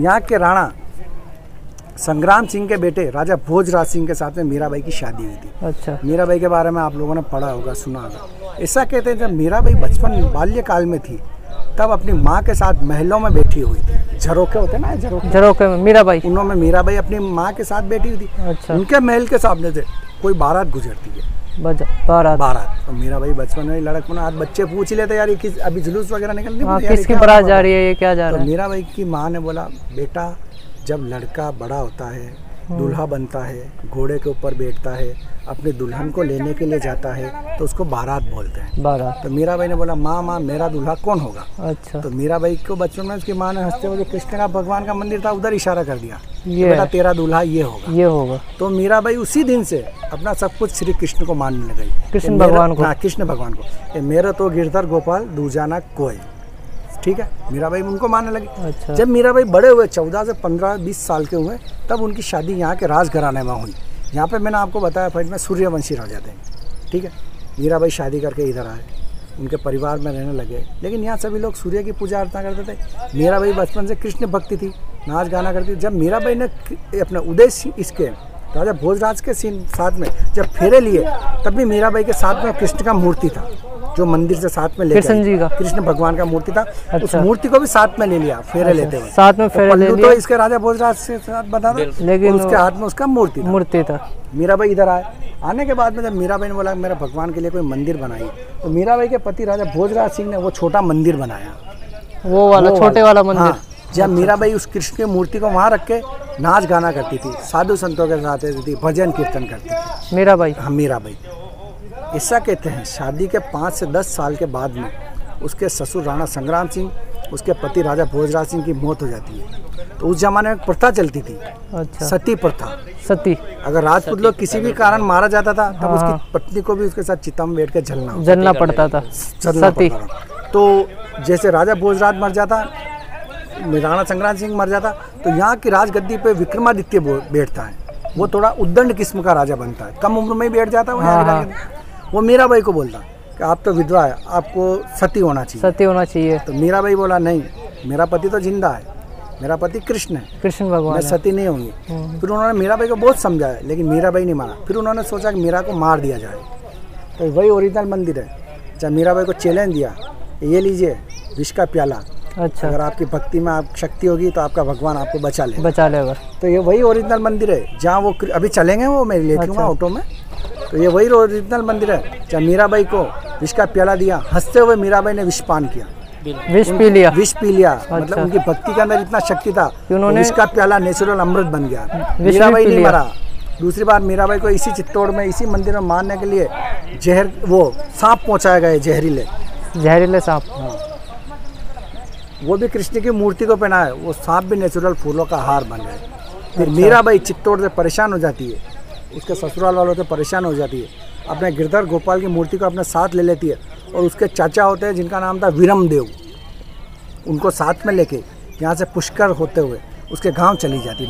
यहाँ के राणा संग्राम सिंह के बेटे राजा भोजराज सिंह के साथ में मीराबाई की शादी हुई थी। अच्छा। मीराबाई के बारे में आप लोगों ने पढ़ा होगा, सुना होगा। ऐसा कहते हैं जब मीराबाई बचपन बाल्यकाल में थी तब अपनी माँ के साथ महलों में बैठी हुई थी। झरोखे होते ना, झरोखे में मीराबाई, उन्होंने मीराबाई अपनी माँ के साथ बैठी हुई थी। अच्छा। उनके महल के सामने से कोई बारात गुजरती है, बारात। तो मीराबाई बचपन में लड़क में, आज बच्चे पूछ लेते यार ये अभी जुलूस वगैरह निकलती है, किसकी बारात जा रही है, ये क्या जा रहा है। तो मीराबाई की माँ ने बोला बेटा जब लड़का बड़ा होता है, दूल्हा बनता है, घोड़े के ऊपर बैठता है, अपनी दुल्हन को लेने के लिए जाता है तो उसको बारात बोलते हैं। बारात। तो मीराबाई ने बोला माँ मेरा दूल्हा कौन होगा। अच्छा। तो मीराबाई को बचपन में उसकी माँ ने हंसते हुए कृष्ण का भगवान का मंदिर था उधर इशारा कर दिया, ये बेटा तेरा दूल्हा ये होगा। तो मीराबाई उसी दिन से अपना सब कुछ श्री कृष्ण को मानने लग गई, कृष्ण भगवान को। कृष्ण भगवान को, मेरा तो गिरधर गोपाल दूजाना कोई, ठीक है। मीराबाई उनको मानने लगी। अच्छा। जब मीराबाई बड़े हुए 14 से 15-20 साल के हुए तब उनकी शादी यहाँ के राजघराने में हुई। यहाँ पे मैंने आपको बताया फैज में सूर्यवंशी राजा थे, ठीक है। मीराबाई शादी करके इधर आए, उनके परिवार में रहने लगे, लेकिन यहाँ सभी लोग सूर्य की पूजा अर्चना करते थे। मीराबाई बचपन से कृष्ण भक्ति थी, नाच गाना करती थी। जब मीराबाई ने अपने उदय इसके राजा भोजराज के साथ में जब फेरे लिए तब भी मीराबाई के साथ में कृष्ण का मूर्ति था जो मंदिर से साथ में ले कृष्ण जी का, कृष्ण भगवान का मूर्ति था। अच्छा। उस मूर्ति को भी साथ में ले लिया फेरे लेते हुए, साथ में फेरे ले लिया। तो इसके राजा भोजराज से साथ बता था, लेकिन उसके हाथ में उसका मूर्ति था। मीराबाई इधर आने के बाद में जब मीराबाई ने बोला मेरा भगवान के लिए कोई मंदिर बनाई, तो मीराबाई के पति राजा भोजराज सिंह ने वो छोटा मंदिर बनाया, वो वाला छोटे वाला मंदिर। हाँ, जब मीराबाई उस कृष्ण की मूर्ति को वहाँ रख के नाच गाना करती थी, साधु संतों के साथ रहती थी, भजन कीर्तन करती थी मीराबाई। हाँ मीराबाई। ऐसा कहते हैं शादी के 5 से 10 साल के बाद में उसके ससुर राणा संग्राम सिंह, उसके पति राजा भोजराज सिंह की मौत हो जाती है। तो उस जमाने में प्रथा चलती थी। अच्छा। सती प्रथा। सती, अगर राजपूत लोग किसी भी कारण मारा जाता था तब उसकी पत्नी को भी उसके साथ चिता में बैठ के जलना पड़ता था, सती। तो जैसे राजा भोजराज मर जाता, राणा संग्राम सिंह मर जाता, तो यहाँ की राजगद्दी पे विक्रमादित्य बैठता है। वो थोड़ा उद्दंड किस्म का राजा बनता है, कम उम्र में ही बैठ जाता है। वो मीराबाई को बोलता कि आप तो विधवा है, आपको सती होना चाहिए। तो मीराबाई बोला नहीं, मेरा पति तो जिंदा है, मेरा पति कृष्ण है, कृष्ण भगवान, मैं सती नहीं होंगी। फिर उन्होंने मीराबाई को बहुत समझाया, लेकिन मीराबाई नहीं माना। फिर उन्होंने सोचा कि मीरा को मार दिया जाए। तो वही ओरिजिनल मंदिर है। जब मीराबाई को चैलेंज दिया, ये लीजिए विष का प्याला, अच्छा, अगर आपकी भक्ति में आप शक्ति होगी तो आपका भगवान आपको बचा लेगा। तो ये वही ओरिजिनल मंदिर है जहाँ वो अभी चलेंगे, वो मैं ले लूँगा ऑटो में। तो ये वही ओरिजिनल मंदिर है। जब मीराबाई को विष का प्याला दिया, हंसते हुए मीराबाई ने विष पान किया, विष पी लिया। अच्छा। मतलब उनकी भक्ति के अंदर इतना शक्ति था कि उन्होंने विष का प्याला नेचुरल अमृत बन गया। मीराबाई नहीं मरा। दूसरी बार मीराबाई को इसी चित्तौड़ में, इसी मंदिर में मारने के लिए वो सांप पहुँचाए गए, जहरीले सांप। हाँ। वो भी कृष्ण की मूर्ति को पहना है, वो सांप भी नेचुरल फूलों का हार बन गए। फिर मीराबाई चित्तौड़ से परेशान हो जाती है, उसके ससुराल वालों से परेशान हो जाती है, अपने गिरधर गोपाल की मूर्ति को अपने साथ ले लेती है, और उसके चाचा होते हैं जिनका नाम था वीरम देव, उनको साथ में लेके यहाँ से पुष्कर होते हुए उसके गांव चली जाती,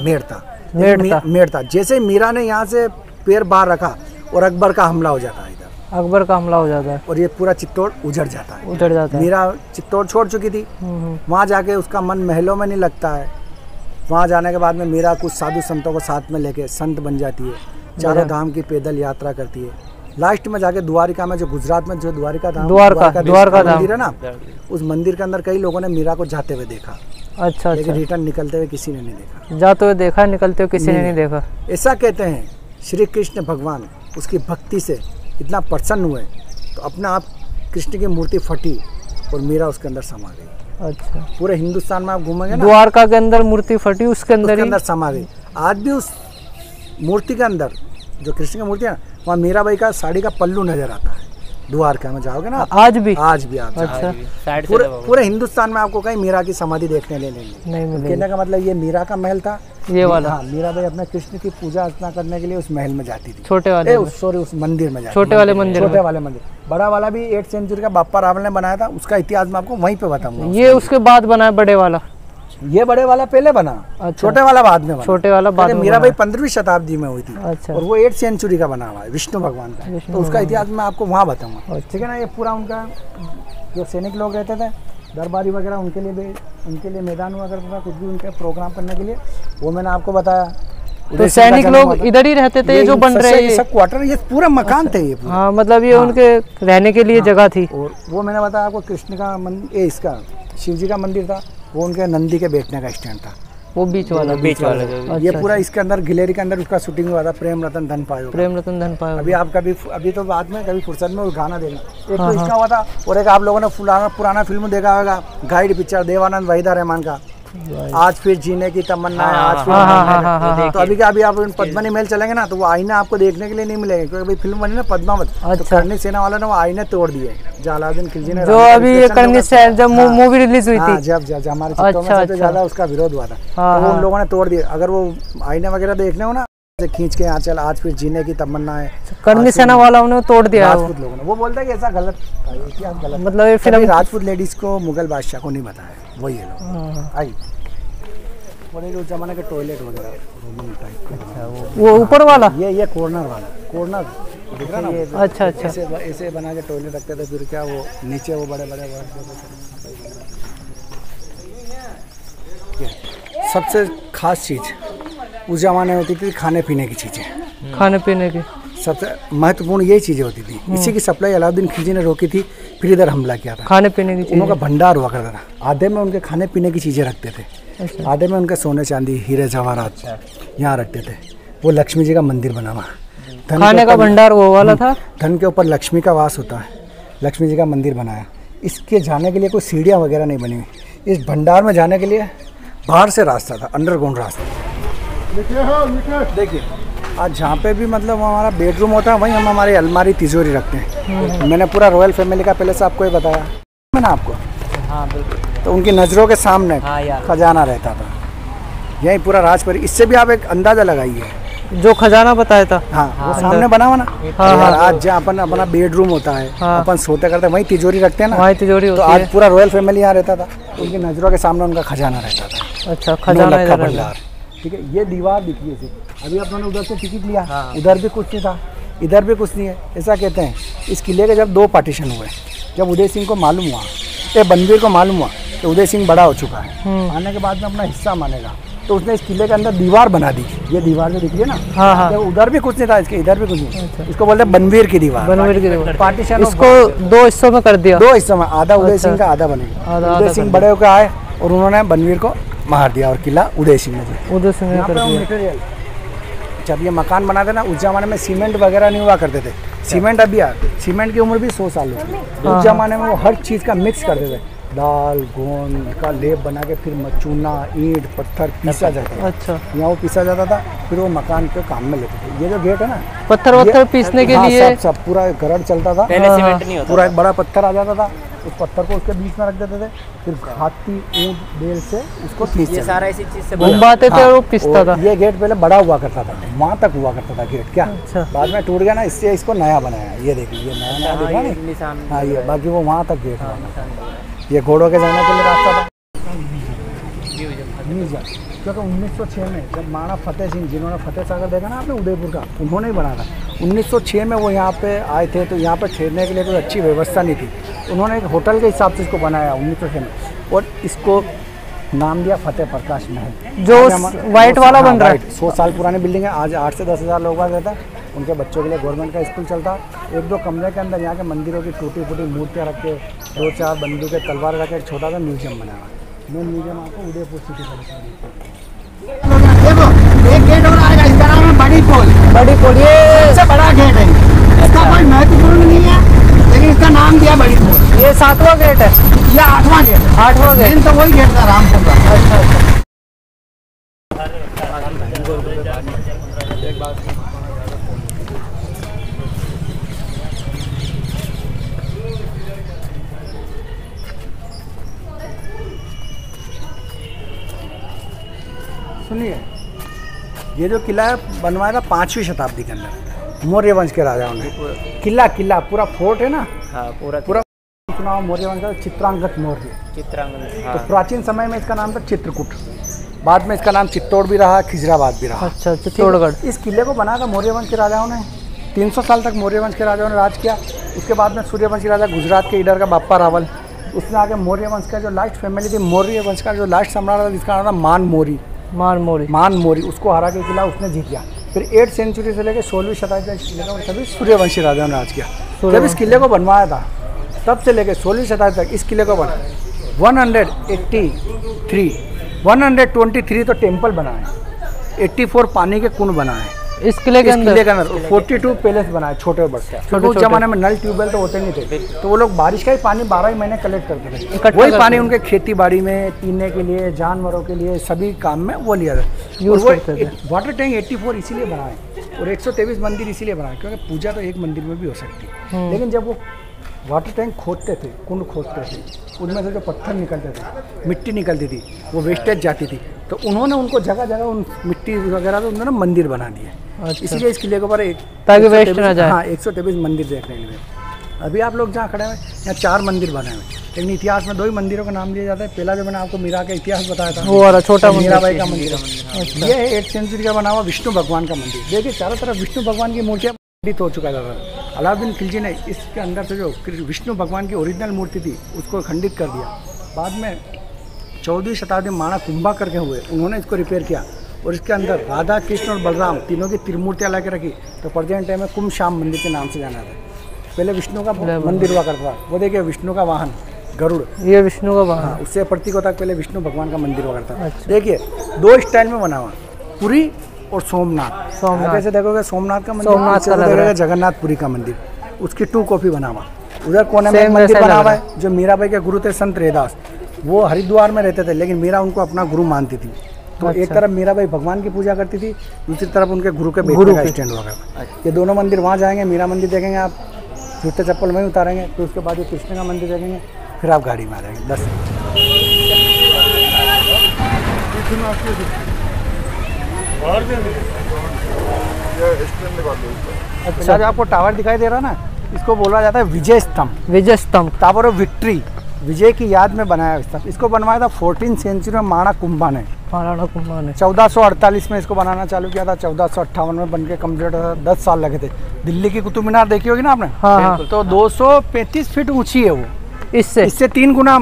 मेड़ता। जैसे मीरा ने यहाँ से पैर बाहर रखा और अकबर का हमला हो जाता है, और ये पूरा चित्तौड़ उजड़ जाता है। मीरा चित्तौड़ छोड़ चुकी थी, वहाँ जाके उसका मन महलों में नहीं लगता है। वहाँ जाने के बाद में मीरा कुछ साधु संतों को साथ में लेके संत बन जाती है, चारों धाम की पैदल यात्रा करती है। लास्ट में जाके द्वारिका में, जो गुजरात में जो द्वारिका मंदिर है ना, उस मंदिर के अंदर कई लोगों ने मीरा को जाते हुए देखा। अच्छा। लेकिन रिटर्न निकलते हुए किसी ने नहीं देखा। जाते हुए देखा, निकलते हुए किसी ने नहीं देखा। ऐसा कहते हैं श्री कृष्ण भगवान उसकी भक्ति से इतना प्रसन्न हुए तो अपने आप कृष्ण की मूर्ति फटी और मीरा उसके अंदर समा गई। अच्छा। पूरे हिंदुस्तान में आप घूमेंगे ना, द्वारका के अंदर मूर्ति फटी, उसके अंदर समा गई। आज भी उस मूर्ति के अंदर, जो कृष्ण की मूर्ति है, वहाँ मीराबाई का साड़ी का पल्लू नजर आता है। द्वारका में जाओगे ना, आज भी आप। अच्छा। पूरे हिंदुस्तान में आपको कहीं मीरा की समाधि देखने नहीं मिलेगी। कहने का मतलब ये मीरा का महल था, ये वाला। हाँ, मीराबाई अपने कृष्ण की पूजा अर्चना करने के लिए उस महल में जाती थी, उस मंदिर में जाती, छोटे वाले मंदिर। बड़ा वाला भी 8th सेंचुरी का बाप्पा रावल ने बनाया था, उसका इतिहास मैं आपको वहीं पे बताऊंगा। ये उसके बाद बना है बड़े वाला, ये बड़े वाला पहले बना, छोटे वाला बाद में बना। छोटे वाला बाद में मीराबाई 15वीं शताब्दी में हुई थी। अच्छा। और वो 8th सेंचुरी का बना हुआ है, विष्णु भगवान का। तो उसका इतिहास मैं आपको वहाँ बताऊंगा, ठीक है ना। ये पूरा उनका जो सैनिक लोग रहते थे, दरबारी वगैरह, उनके लिए मैदान हुआ करता था, कुछ भी उनके प्रोग्राम करने के लिए, वो मैंने आपको बताया। तो सैनिक लोग इधर ही रहते थे, जो बन रहे हैं सब क्वार्टर, ये पूरा मकान थे ये पूरा। हाँ, मतलब ये उनके रहने के लिए जगह थी। और वो मैंने बताया आपको, कृष्ण का मंदिर, इसका शिव जी का मंदिर था, वो उनके नंदी के बैठने का स्टैंड था, वो बीच वाला ये पूरा इसके अंदर गिलेरी के अंदर उसका शूटिंग हुआ था, प्रेम रतन धन पायो। प्रेम रतन धन पायो। अभी आप अभी तो बाद में कभी फुर्सत में उस गाना देखना, एक तो इसका हुआ था, और एक आप लोगों ने पुराना फिल्म देखा होगा, गाइड पिक्चर, देवानंद वहीदा रहमान का, आज फिर जीने की तमन्ना है, आज फिर। तो अभी आप पद्मनी महल चलेंगे ना, तो वो आईना आपको देखने के लिए नहीं मिलेगा, क्योंकि अभी फिल्म बनी ना पद्मावत। तो करनी सेना वाला ने वो आईने तोड़ दिए, जलालुद्दीन खिलजी ने, जो अभी ये करनी सेना जब मूवी रिलीज हुई थी, जब हमारे चित्तों में सबसे ज्यादा उसका विरोध हुआ था, तो वो उन लोगों ने तोड़ दिए। अगर वो आईने वगैरह देखने हो ना, खींच के यहाँ चल, आज फिर जीने की तमन्ना है, करनी सेना वाला उन्होंने तोड़ दिया। राजपूत लोगों ने, वो बोलता है कि ऐसा गलत इतिहास गलत, मतलब ये फिल्म राजपूत लेडीज को मुगल बादशाह को नहीं बताया, वही है लोग। आई उस जमाने के टॉयलेट वगैरह रोमन टाइप के, वो ऊपर वाला, ये कॉर्नर वाला, कॉर्नर दिख रहा ना। अच्छा। ऐसे बना के टॉयलेट रखते थे, फिर क्या वो नीचे वो बड़े सबसे खास चीज़ उस जमाने में होती थी खाने पीने की चीज़ें, खाने पीने की सबसे महत्वपूर्ण यही चीज़ें होती थी। इसी की सप्लाई अलाउद्दीन खिलजी ने रोकी थी, फिर इधर हमला किया था। खाने पीने की चीज़ें, उनका भंडार हुआ करता था, आधे में उनके खाने पीने की चीज़ें रखते थे, आधे में उनके सोने चांदी हीरे जवाहरात यहाँ रखते थे। वो लक्ष्मी जी का मंदिर बना हुआ, खाने का भंडार वो वाला था। धन के ऊपर लक्ष्मी का वास होता है, लक्ष्मी जी का मंदिर बनाया। इसके जाने के लिए कोई सीढ़ियाँ वगैरह नहीं बनी हुई, इस भंडार में जाने के लिए बाहर से रास्ता था, अंडरग्राउंड रास्ता। देखिए आज जहाँ पे भी मतलब हमारा बेडरूम होता है, वहीं हम हमारी अलमारी तिजोरी रखते हैं। मैंने पूरा रॉयल फैमिली का पहले से आपको ही बताया मैंने आपको। हाँ बिल्कुल। तो उनकी नज़रों के सामने खजाना रहता था, यही पूरा राजपरी। इससे भी आप एक अंदाज़ा लगाइए, जो खजाना बताया था, हाँ वो सामने बना हुआ ना। आज जहाँ अपन अपना बेडरूम होता है, अपन सोते करते हैं, वहीं तिजोरी रखते हैं ना, वहीं तिजोरी होती है। तो आज पूरा रॉयल फैमिली यहाँ रहता था, उनकी नज़रों के सामने उनका खजाना रहता था। अच्छा, खजाना का भंडार, ठीक है। ये दीवार दिखिए सिर्फ, अभी अपने उधर से टिकट लिया, उधर भी कुछ नहीं था, इधर भी कुछ नहीं है। ऐसा कहते हैं इस किले के जब 2 पार्टीशन हुए, जब उदय सिंह को मालूम हुआ, बनवीर को मालूम हुआ कि उदय सिंह बड़ा हो चुका है, आने के बाद में अपना हिस्सा मानेगा, तो उसने इस किले के अंदर दीवार बना दी। ये दीवार जो दिख रही है ना, तो उधर भी कुछ नहीं था, इसके इधर भी कुछ नहीं। इसको बोलते हैं बनवीर की दीवार। बनवीर की दीवार पार्टीशन, इसको 2 हिस्सों में कर दिया, 2 हिस्सों में, आधा उदय सिंह का, आधा बनेगा। उदय सिंह बड़े होकर आए और उन्होंने बनवीर को मार दिया, और किला उदय सिंह ने कर दिया। जब ये मकान बनाते ना, उस जमाने में सीमेंट वगैरह नहीं हुआ करते थे। सीमेंट अभी सीमेंट की उम्र भी 100 साल होती है। उस जमाने में वो हर चीज़ का मिक्स करते थे, दाल गोंद का लेप बना के, फिर चूना ईंट पत्थर पीसा जाता था। अच्छा, यहाँ वो पीसा जाता था, फिर वो मकान के काम में लेते थे। ये जो गेट है ना, पत्थर पीसने के लिए सब पूरा गरड़ चलता था। पहले सीमेंट नहीं होता, पूरा एक बड़ा पत्थर आ जाता था, उस पत्थर को उसके बीच में रख देते थे, फिर हाथी ऊंट बैल से उसको पीसते, सारा इसी चीज से घुमाते थे और वो पीसता था। ये गेट पहले बड़ा हुआ करता था, वहाँ तक हुआ करता था गेट। क्या बाद में टूट गया ना, इससे इसको नया बनाया। ये देखिए, ये नया दिख रहा है। हाँ, ये बाकी वो वहाँ तक गेट हुआ। ये घोड़ों के जाने के लिए रास्ता था। क्योंकि 1906 में जब महाराणा फतेह सिंह, जिन्होंने फतेह सागर देखा ना आपने उदयपुर का, उन्होंने ही बनाया था। 1906 में वो यहाँ पे आए थे, तो यहाँ पे ठहरने के लिए कोई अच्छी व्यवस्था नहीं थी। उन्होंने एक होटल के हिसाब से इसको बनाया 1906 में, और इसको नाम दिया फतेह प्रकाश महल, जो वाइट वाला बन रहा है। 100 साल पुरानी बिल्डिंग है। आज 8 से 10 हज़ार लोग आ रहता है। उनके बच्चों के लिए गवर्नमेंट का स्कूल चलता। 1-2 कमरे के अंदर यहाँ के मंदिरों की टूटी फूटी मूर्तियाँ रख के, 2-4 बंदूकें तलवार रख के एक छोटा सा म्यूजियम बनाया हुआ है। मैं म्यूजियम आपको उदयपुर सिटी का देखो, एक गेट और आएगा, इसका नाम है बड़ी पोल। बड़ी पोल ये सबसे बड़ा गेट है, इसका कोई महत्वपूर्ण नहीं है, लेकिन इसका नाम दिया बड़ी पोल। ये 7वां गेट है या 8वां गेट? 8वां गेट। तो वही गेट था रामपुर का। अच्छा। सुनिए, ये जो किला है बनवाया था 5वीं शताब्दी के अंदर, मौर्य वंश के राजाओं ने। किला पूरा फोर्ट है ना, हाँ, पूरा सुना हो मौर्य वंश का चित्रांगद मौर्य। चित्रांगद, तो प्राचीन समय में इसका नाम था चित्रकूट, बाद में इसका नाम चित्तौड़ भी रहा, खिजराबाद भी रहा। अच्छा, चित्तौड़गढ़। इस किले को बनाया था मौर्य वंश के राजाओं ने। 300 साल तक मौर्य वंश के राजाओं ने राज किया। उसके बाद में सूर्यवंशी राजा गुजरात के इधर का बाप्पा रावल, उसने आगे मौर्य वंश का जो लास्ट फैमिली थी, मौर्य वंश का जो लास्ट सम्राट था जिसका नाम था मान मौर्य, उसको हरा के किला उसने जीत लिया। फिर 8th सेंचुरी से लेकर 16वीं शताब्दी तक इस किले का सभी सूर्यवंशी राजाओं ने राज किया। जब इस किले को बनवाया था तब से लेकर 16वीं शताब्दी तक इस किले को बना 123 तो टेम्पल बना है, 84 पानी के कुंड बना है इस किले के अंदर। 42 पैलेस बनाए छोटे बड़े। उस जमाने में नल ट्यूबवेल तो होते नहीं थे, तो वो लोग बारिश का ही पानी 12 ही महीने कलेक्ट करते थे। वही पानी उनके खेती बाड़ी में, पीने के लिए, जानवरों के लिए, सभी काम में वो लिया था। वाटर टैंक 84 इसीलिए बनाए और 123 मंदिर इसीलिए बनाए क्योंकि पूजा तो एक मंदिर में भी हो सकती है। लेकिन जब वो वाटर टैंक खोदते थे, कुंड खोदते थे, उनमें से जो पत्थर निकलते थे, मिट्टी निकलती थी, वो वेस्टेज जाती थी, तो उन्होंने उनको जगह जगह उन मिट्टी वगैरह तो उन्होंने मंदिर बना दिए। अच्छा। इसीलिए इस किले के ऊपर ताकि वेस्ट ना जाए। हाँ, 123 मंदिर देखने के लिए। अभी आप लोग जहाँ खड़े हैं यहाँ 4 मंदिर बने हुए, लेकिन इतिहास में 2 ही मंदिरों का नाम लिया जाता है। पहला जो मैंने आपको मीरा का इतिहास बताया था, वो वाला छोटा मीराबाई का मंदिर। ये है 8th सेंचुरी का बना हुआ विष्णु भगवान का मंदिर। देखिए चारों तरफ विष्णु भगवान की मूर्तियाँ खंडित हो चुका था। अलाउद्दीन खिलजी ने इसके अंदर से जो विष्णु भगवान की ओरिजिनल मूर्ति थी उसको खंडित कर दिया। बाद में 14वीं शताब्दी में माणा कुंभा करके हुए, उन्होंने इसको रिपेयर किया और इसके अंदर राधा कृष्ण और बलराम तीनों की त्रिमूर्तियाँ ला के रखी। तो प्रेजेंट टाइम में कुंभ श्याम मंदिर के नाम से जाना था। पहले विष्णु का मंदिर हुआ करता था। वो देखिए विष्णु का वाहन गरुड़, ये विष्णु का वाहन। उससे प्रतीक होता पहले विष्णु भगवान का मंदिर हुआ करता था। देखिए 2 स्टाइल में बना हुआ, पुरी और सोमनाथ। कैसे देखोगे सोमनाथ का मंदिर, देखोगे जगन्नाथपुरी का मंदिर, उसकी 2 कॉपी बना हुआ। उधर कोने में मंदिर बना हुआ है जो मीराबाई के गुरु थे संत रैदास। वो हरिद्वार में रहते थे लेकिन मीरा उनको अपना गुरु मानती थी। तो एक तरफ मीराबाई भगवान की पूजा करती थी, दूसरी तरफ उनके गुरु के बैठने का स्टैंड हुआ करता। ये दोनों मंदिर वहाँ जाएंगे, मीरा मंदिर देखेंगे आप, जूते चप्पल वहीं उतारेंगे, फिर उसके बाद ये कृष्ण का मंदिर देखेंगे, फिर आप गाड़ी में आ जाएंगे। 10 अच्छा, जो आपको टावर दिखाई दे रहा है ना, इसको बोला जाता है विजय स्तंभ, टावर ऑफ विक्ट्री। विजय की याद में बनाया स्तंभ। इसको बनवाया था 14th सेंचुरी में माणा कुंभा ने। 1448 में इसको बनाना चालू किया था, 1458 में बनके कंप्लीट हुआ था। 10 साल लगे थे। दिल्ली की कुतुब मीनार देखी होगी ना आपने? हाँ। तो 235 फीट ऊंची है वो, इससे 3 गुना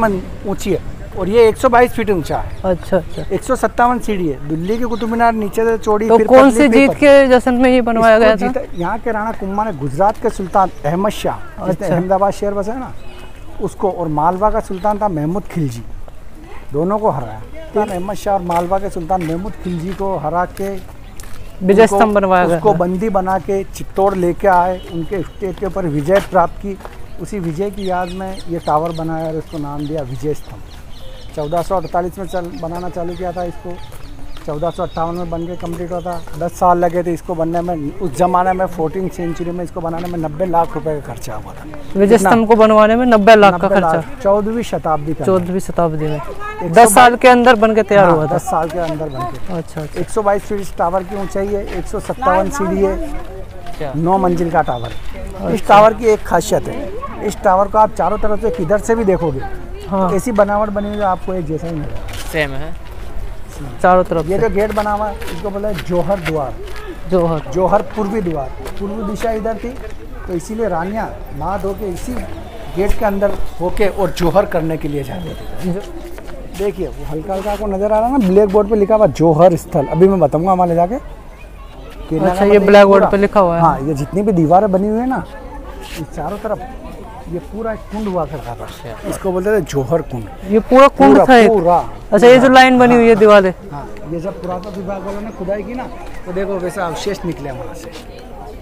ऊंची है और ये 122 फीट ऊंचा है। अच्छा अच्छा। 157 सीढ़ी है। दिल्ली की कुतुब मीनार नीचे से चौड़ी। तो कौन सी जीत के जश्न में ये बनवाया गया था? यहाँ के राणा कुंभा ने गुजरात के सुल्तान अहमद शाह, जिसने अहमदाबाद शहर बसाया ना, उसको, और मालवा का सुल्तान था महमूद खिलजी, दोनों को हराया। अहमद शाह और मालवा के सुल्तान महमूद खिलजी को हरा के विजय स्तंभ बनवाया गया। उसको बंदी बना के चित्तौड़ लेके आए, उनके स्टेट के ऊपर विजय प्राप्त की। उसी विजय की याद में ये टावर बनाया और इसको नाम दिया विजय स्तंभ। 1448 में बनाना चालू किया था इसको, 1458 में बन के कम्प्लीट हुआ था। 10 साल लगे थे इसको बनने में। उस जमाने में 14th सेंचुरी में इसको बनाने में 90 लाख रुपए का खर्चा हुआ था। विजय स्तंभ को बनवाने में 90 लाख का खर्चा। 14वीं शताब्दी में 10 साल के अंदर बन के तैयार हुआ था। 10 साल के अंदर बन के। अच्छा। 122 फीट टावर की ऊंचाई है, 157 सीढ़ी है, 9 मंजिल का टावर है। इस टावर की एक खासियत है, इस टावर को आप चारों तरफ से किधर से भी देखोगे, तो ऐसी बनावट बनी हुई आपको एक जैसा ही मिलेगा, सेम है चारों तरफ। ये जो गेट बना हुआ है इसको बोला है जौहर द्वार। जौहर पूर्वी द्वार, पूर्वी दिशा इधर थी, तो इसीलिए रानियाँ नहा धो के इसी गेट के अंदर होके और जौहर करने के लिए जाते थे। देखिए वो हल्का हल्का आपको नजर आ रहा है ना, ब्लैक बोर्ड पे लिखा हुआ जौहर स्थल। अभी मैं बताऊंगा हमारे जाके। अच्छा, ये ब्लैक बोर्ड पे लिखा हुआ है। हाँ, ये जितनी भी दीवारें बनी हुई है ना, इस चारों तरफ ये पूरा कुंड हुआ करता था। इसको बोलते थे जौहर कुंड। ये पूरा कुंड था पूरा। अच्छा, ये जो लाइन बनी हुई है दीवारें, हाँ, ये जब पुरातत्व विभाग वालों ने खुदाई की ना, तो देखो वैसा अवशेष निकले वहाँ से।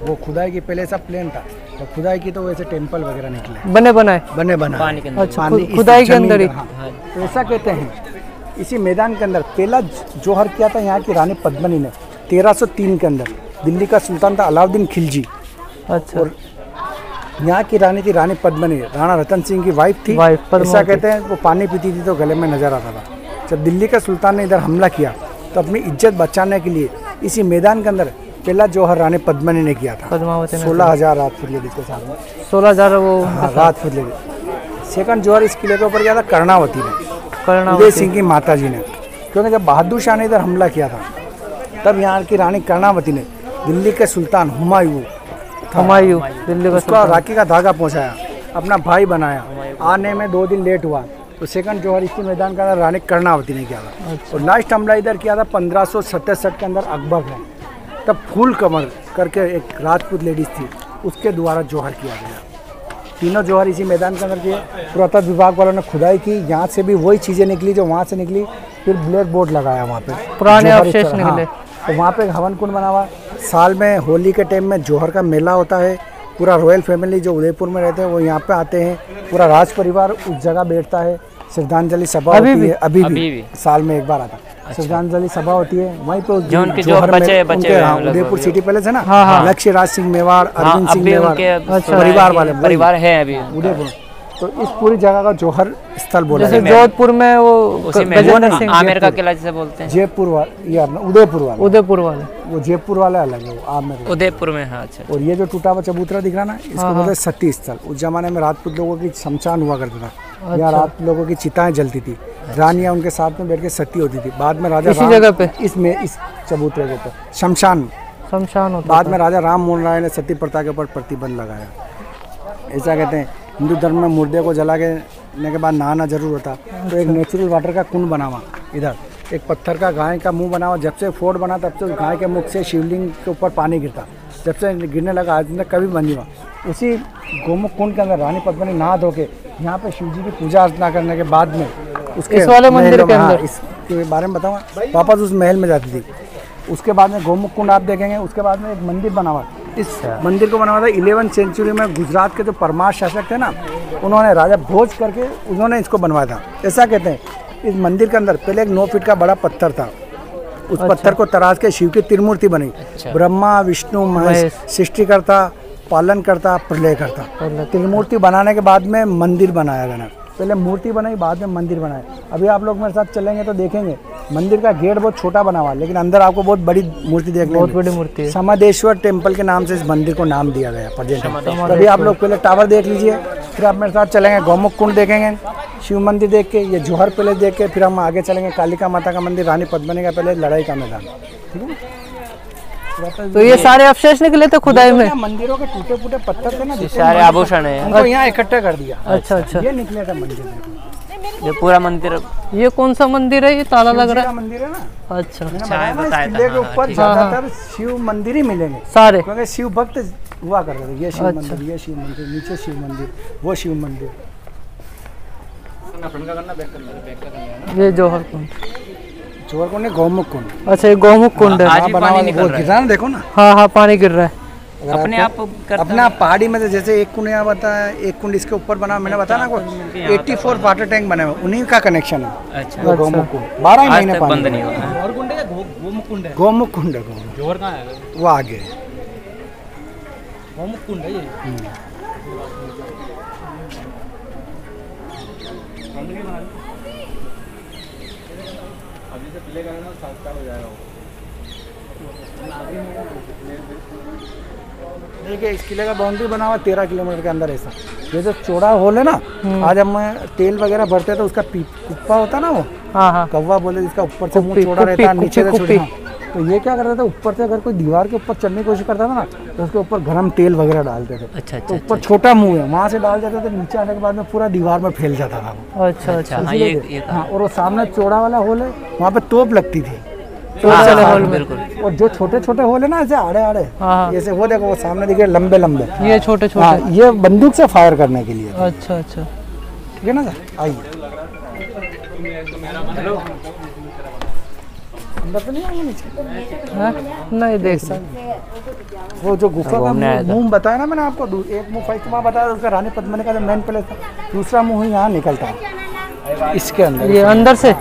वो खुदाई की पहले सब प्लेन था, तो खुदाई की तो वैसे टेम्पल वगैरह निकले, बने बनाए। अच्छा, खुदाई के अंदर ही। तो ऐसा कहते हैं। इसी मैदान के अंदर पहला जौहर किया था यहाँ की रानी पद्मिनी ने 1303 के अंदर। दिल्ली का सुल्तान था अलाउद्दीन खिलजी। अच्छा। और यहाँ की रानी थी रानी पद्मिनी, राणा रतन सिंह की वाइफ थी। ऐसा कहते हैं वो पानी पीती थी तो गले में नजर आता था। जब दिल्ली के सुल्तान ने इधर हमला किया तो अपनी इज्जत बचाने के लिए इसी मैदान के अंदर पहला जौहर रानी पद्मिनी ने किया था। 16,000 रात फिर लेडीज के साथ में 16,000 वो रात फिर लेडी सेकंड जौहर इस किले के ऊपर किया था कर्णावती ने, उदय सिंह की माता जी ने, क्योंकि जब बहादुर शाह ने इधर हमला किया था तब यहाँ की रानी कर्णावती ने दिल्ली के सुल्तान हुमायूं दिल्ली का राखी का धागा पहुँचाया, अपना भाई बनाया, आने में 2 दिन लेट हुआ तो सेकंड जौहर इसी मैदान का रानी कर्णावती ने किया था। और लास्ट हमला इधर किया था 1567 के अंदर अकबर ने, तब फूल कमर करके एक राजपूत लेडीज थी, उसके द्वारा जौहर किया गया। तीनों जौहर इसी मैदान के अंदर किए। पुरातत्व विभाग वालों ने खुदाई की, यहाँ से भी वही चीज़ें निकली जो वहाँ से निकली, फिर ब्लैक बोर्ड लगाया वहाँ पे, पुराने अवशेष निकले। तो वहाँ पे हवन कुंड बना हुआ। साल में होली के टाइम में जौहर का मेला होता है, पूरा रॉयल फैमिली जो उदयपुर में रहते हैं वो यहाँ पे आते हैं, पूरा राज परिवार उस जगह बैठता है, श्रद्धांजलि सभा होती है, अभी भी साल में एक बार आता है। अच्छा। श्रद्धांजलि सभा होती है वहीं पे उदयपुर सिटी पैलेस है ना, लक्ष्य राज सिंह मेवाड़, अरविंद सिंह मेवाड़ परिवार वाले परिवार है अभी उदयपुर। तो इस पूरी जगह का जौहर स्थल बोला जैसे जोधपुर में वो आमेर का किला जैसे बोलते हैं, जयपुर वाले, उदयपुर वाले वो जयपुर वाले अलग है, वो आमेर उदयपुर में है। अच्छा। और ये जो टूटा हुआ चबूतरा दिख रहा ना, इसको बोलते हैं सती स्थल। उस जमाने में राजपूत लोगों की शमशान हुआ करता था, यहाँ रात लोगों की चिताएं जलती थी, रानियां उनके साथ में बैठ के सती होती थी। बाद में राजा इसी जगह पे इस चबूतरे के ऊपर शमशान बाद में राजा राम मोहन राय ने सती प्रथा के ऊपर प्रतिबंध लगाया। ऐसा कहते हैं हिंदू धर्म में मुर्दे को जला के बाद नहाना जरूर होता, तो एक नेचुरल वाटर का कुंड बना हुआ इधर, एक पत्थर का गाय का मुंह बना हुआ। जब से फोर्ट बना तब से गाय के मुख से शिवलिंग के ऊपर पानी गिरता, जब से गिरने लगा आज तक कभी बंद नहीं हुआ। उसी गोमुख कुंड के अंदर रानी पद्मिनी नहा धो के यहाँ पे शिव जी की पूजा अर्चना करने के बाद में उसके इस वाले मंदिर के अंदर इसके बारे में बताऊँगा, वापस उस महल में जाती थी। उसके बाद में गोमुख कुंड आप देखेंगे, उसके बाद में एक मंदिर बना हुआ। इस मंदिर को बना हुआ था 11वीं सेंचुरी में गुजरात के जो परमार शासक थे ना, उन्होंने राजा भोज करके उन्होंने इसको बनवाया था। ऐसा कहते हैं इस मंदिर के अंदर पहले एक 9 फीट का बड़ा पत्थर था, उस पत्थर को तराश के शिव की त्रिमूर्ति बनी, ब्रह्मा विष्णु महेश, सृष्टिकर्ता, पालन करता, प्रलय करता। त्रिमूर्ति बनाने के बाद में मंदिर बनाया गया, पहले मूर्ति बनाई बाद में मंदिर बनाया। अभी आप लोग मेरे साथ चलेंगे तो देखेंगे मंदिर का गेट बहुत छोटा बना हुआ है, लेकिन अंदर आपको बहुत बड़ी मूर्ति देखने बहुत बड़ी मूर्ति है। समादेश्वर टेम्पल के नाम से इस मंदिर को नाम दिया गया पर्यटन। अभी आप लोग पहले टावर देख लीजिए, फिर आप मेरे साथ चलेंगे गोमुख कुंड देखेंगे, शिव मंदिर देख के, ये जौहर पैलेस देख के, फिर हम आगे चलेंगे कालिका माता का मंदिर, रानी पद्मिनी का पैलेस, लड़ाई का मैदान। ठीक है। तो ये सारे अवशेष निकले थे खुदाई में, मंदिरों के टूटे फूटे पत्थर थे ना, सारे आभूषण है, उनको यहाँ इकट्ठा कर दिया। अच्छा। ये निकले थे मंदिर, ये पूरा मंदिर। ये कौन सा मंदिर है? ये ताला लग रहा है मंदिर है ना। अच्छा। किले के ऊपर ज्यादातर शिव मंदिर ही मिलेंगे सारे, क्योंकि शिव भक्त हुआ करते थे। ये शिव मंदिर, ये शिव मंदिर, नीचे शिव मंदिर, वो शिव मंदिर। ये जौहर कुंड, जौहर कुंड, गोमुख कुंड। अच्छा, ये गोमुख कुंड है। पानी निकल रहा है, देखो ना। हाँ, पानी गिर रहा है अपने आप पहाड़ी में से। जैसे एक कुंड यहाँ बताया, एक कुंड इसके ऊपर बना, मैंने बताया ना, 84 वाटर टैंक बने हुए, उन्हीं का कनेक्शन है। अच्छा। गोमुख कुंड 12 महीने बंद नहीं हुआ। गोमुख कुंड है, जौहर कहाँ है? वो आगे गोमुख कुंड है ये। देखिए इस किले का बाउंड्री बना हुआ 13 किलोमीटर के अंदर। ऐसा ये जो चौड़ा होल है ना, आज हम तेल वगैरह भरते हैं तो उसका कुप्पा होता है ना, वो कौवा बोले, जिसका ऊपर से मुंह चौड़ा रहता है, नीचे से छोटा। तो ये क्या करता था, ऊपर से अगर कोई दीवार के ऊपर चढ़ने की कोशिश करता था ना, तो उसके ऊपर गरम तेल वगैरह डालते थे। अच्छा। तो ऊपर छोटा मुंह है, वहाँ से डाल जाते थे, नीचे आने के बाद में पूरा दीवार में फैल जाता था। अच्छा। हाँ, और वो सामने चौड़ा वाला होल है, वहाँ पे तोप लगती थी। बिल्कुल। और जो छोटे छोटे होल है ना, ऐसे आड़े आड़े, जैसे वो देखो, वो सामने दिखे लंबे लंबे, ये छोटे छोटे, ये बंदूक से फायर करने के लिए। अच्छा। ठीक है ना सर, आइए। अंदर तो नहीं आएंगे नीचे? नहीं देख सकते। वो जो गुफा का मुंह बताया ना मैंने आपको, एक मुंह फर्स्ट वहाँ बताया, उसका रानी पद्मिनी का जो मेन पैलेस था, दूसरा मुंह यहाँ निकलता है इसके अंदर, ये अंदर से।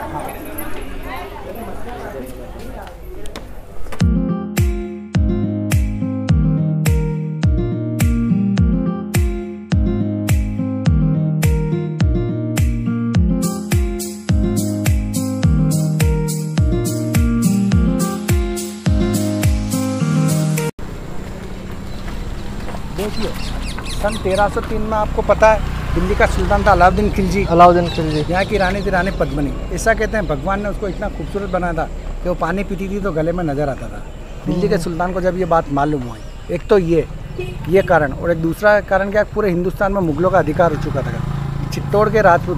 देखिए सन 1303 में आपको पता है दिल्ली का सुल्तान था अलाउद्दीन खिलजी। अलाउद्दीन खिलजी। यहाँ की रानी थी रानी पद्मिनी। ऐसा कहते हैं भगवान ने उसको इतना खूबसूरत बनाया था कि वो पानी पीती थी तो गले में नजर आता था। दिल्ली के सुल्तान को जब ये बात मालूम हुई, एक तो ये कारण, और एक दूसरा कारण क्या, पूरे हिंदुस्तान में मुगलों का अधिकार हो चुका था। चित्तौड़ के राजपूत